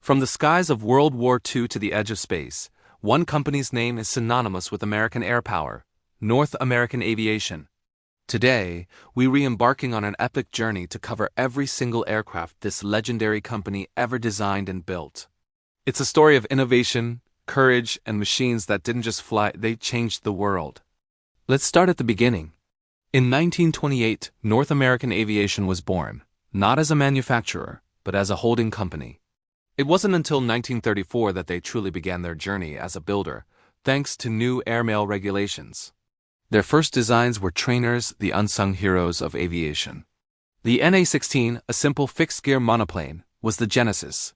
From the skies of World War II to the edge of space, one company's name is synonymous with American air power: North American Aviation. Today, we re-embarking on an epic journey to cover every single aircraft this legendary company ever designed and built. It's a story of innovation, courage, and machines that didn't just fly, they changed the world. Let's start at the beginning. In 1928, North American Aviation was born, not as a manufacturer, but as a holding company. It wasn't until 1934 that they truly began their journey as a builder, thanks to new airmail regulations. Their first designs were trainers, the unsung heroes of aviation. The NA-16, a simple fixed-gear monoplane, was the genesis.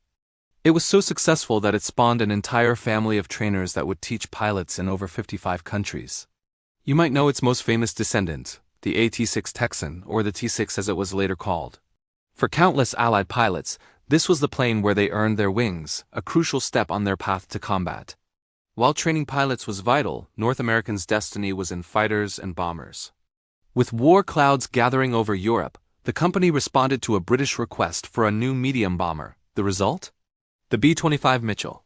It was so successful that it spawned an entire family of trainers that would teach pilots in over 55 countries. You might know its most famous descendant, the AT-6 Texan, or the T-6 as it was later called. For countless Allied pilots, this was the plane where they earned their wings, a crucial step on their path to combat. While training pilots was vital, North American's destiny was in fighters and bombers. With war clouds gathering over Europe, the company responded to a British request for a new medium bomber. The result? The B-25 Mitchell.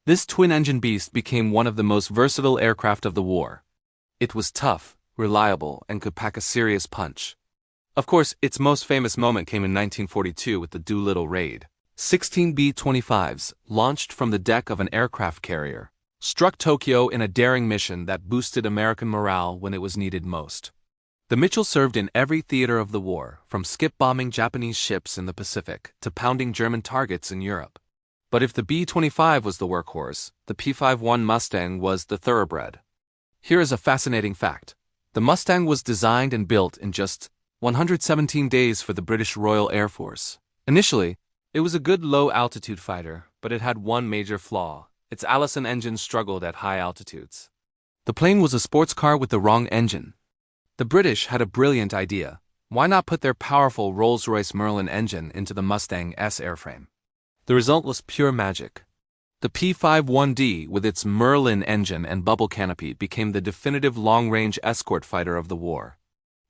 This twin-engine beast became one of the most versatile aircraft of the war. It was tough, reliable, and could pack a serious punch. Of course, its most famous moment came in 1942 with the Doolittle Raid. 16 B-25s, launched from the deck of an aircraft carrier, struck Tokyo in a daring mission that boosted American morale when it was needed most. The Mitchell served in every theater of the war, from skip-bombing Japanese ships in the Pacific to pounding German targets in Europe. But if the B-25 was the workhorse, the P-51 Mustang was the thoroughbred. Here is a fascinating fact. The Mustang was designed and built in just 117 days for the British Royal Air Force. Initially, it was a good low-altitude fighter, but it had one major flaw. Its Allison engine struggled at high altitudes. The plane was a sports car with the wrong engine. The British had a brilliant idea. Why not put their powerful Rolls-Royce Merlin engine into the Mustang S airframe? The result was pure magic. The P-51D, with its Merlin engine and bubble canopy, became the definitive long-range escort fighter of the war.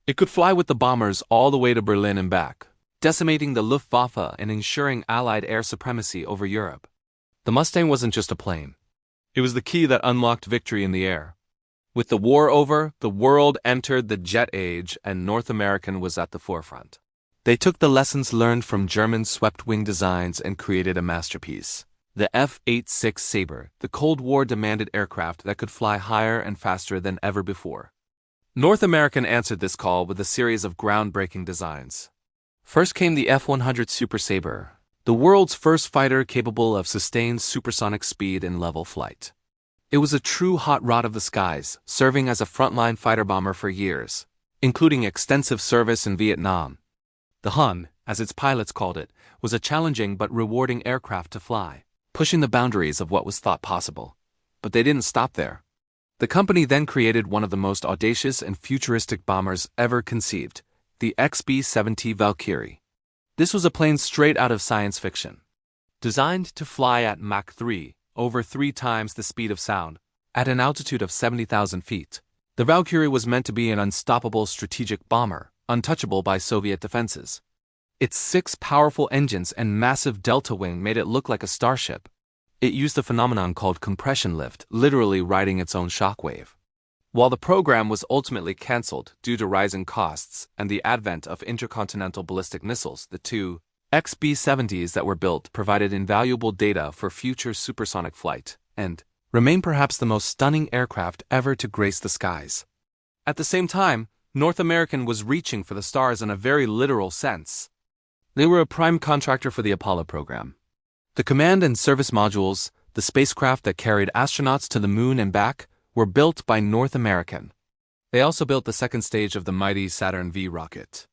It could fly with the bombers all the way to Berlin and back, decimating the Luftwaffe and ensuring Allied air supremacy over Europe. The Mustang wasn't just a plane. It was the key that unlocked victory in the air. With the war over, the world entered the jet age, and North American was at the forefront. They took the lessons learned from German swept-wing designs and created a masterpiece. The F-86 Sabre, the Cold War-demanded aircraft that could fly higher and faster than ever before. North American answered this call with a series of groundbreaking designs. First came the F-100 Super Sabre, the world's first fighter capable of sustained supersonic speed and level flight. It was a true hot rod of the skies, serving as a frontline fighter bomber for years, including extensive service in Vietnam. The Hun, as its pilots called it, was a challenging but rewarding aircraft to fly, pushing the boundaries of what was thought possible. But they didn't stop there. The company then created one of the most audacious and futuristic bombers ever conceived, the XB-70 Valkyrie. This was a plane straight out of science fiction. Designed to fly at Mach 3, over 3 times the speed of sound, at an altitude of 70,000 feet, the Valkyrie was meant to be an unstoppable strategic bomber, untouchable by Soviet defenses. Its 6 powerful engines and massive delta wing made it look like a starship. It used a phenomenon called compression lift, literally riding its own shockwave. While the program was ultimately cancelled due to rising costs and the advent of intercontinental ballistic missiles, the 2 XB-70s that were built provided invaluable data for future supersonic flight and remain perhaps the most stunning aircraft ever to grace the skies. At the same time, North American was reaching for the stars in a very literal sense. They were a prime contractor for the Apollo program. The command and service modules, the spacecraft that carried astronauts to the moon and back, were built by North American. They also built the second stage of the mighty Saturn V rocket.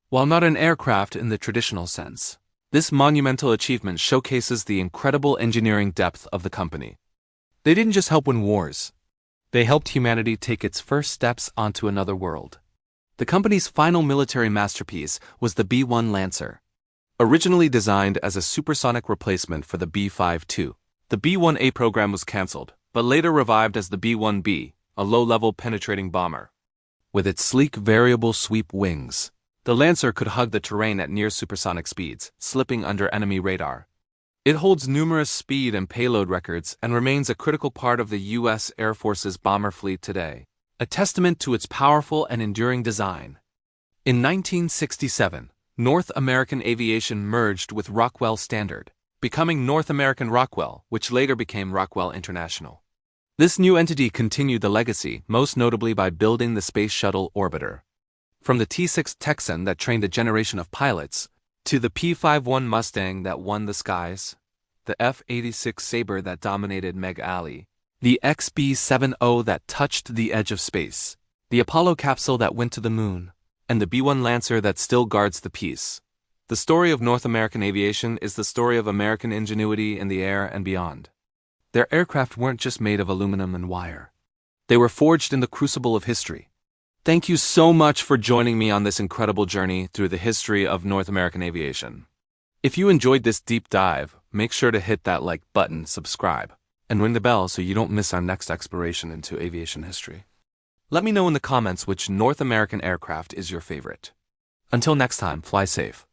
While not an aircraft in the traditional sense, this monumental achievement showcases the incredible engineering depth of the company. They didn't just help win wars. They helped humanity take its first steps onto another world. The company's final military masterpiece was the B-1 Lancer. Originally designed as a supersonic replacement for the B-52, the B-1A program was cancelled, but later revived as the B-1B, a low-level penetrating bomber. With its sleek variable sweep wings, the Lancer could hug the terrain at near supersonic speeds, slipping under enemy radar. It holds numerous speed and payload records and remains a critical part of the U.S. Air Force's bomber fleet today, a testament to its powerful and enduring design. In 1967, North American Aviation merged with Rockwell Standard, becoming North American Rockwell, which later became Rockwell International. This new entity continued the legacy, most notably by building the Space Shuttle Orbiter. From the T-6 Texan that trained a generation of pilots, to the P-51 Mustang that won the skies, the F-86 Sabre that dominated MiG Alley, the XB-70 that touched the edge of space, the Apollo capsule that went to the moon, and the B-1 Lancer that still guards the peace. The story of North American aviation is the story of American ingenuity in the air and beyond. Their aircraft weren't just made of aluminum and wire. They were forged in the crucible of history. Thank you so much for joining me on this incredible journey through the history of North American aviation. If you enjoyed this deep dive, make sure to hit that like button, subscribe, and ring the bell so you don't miss our next exploration into aviation history. Let me know in the comments which North American aircraft is your favorite. Until next time, fly safe.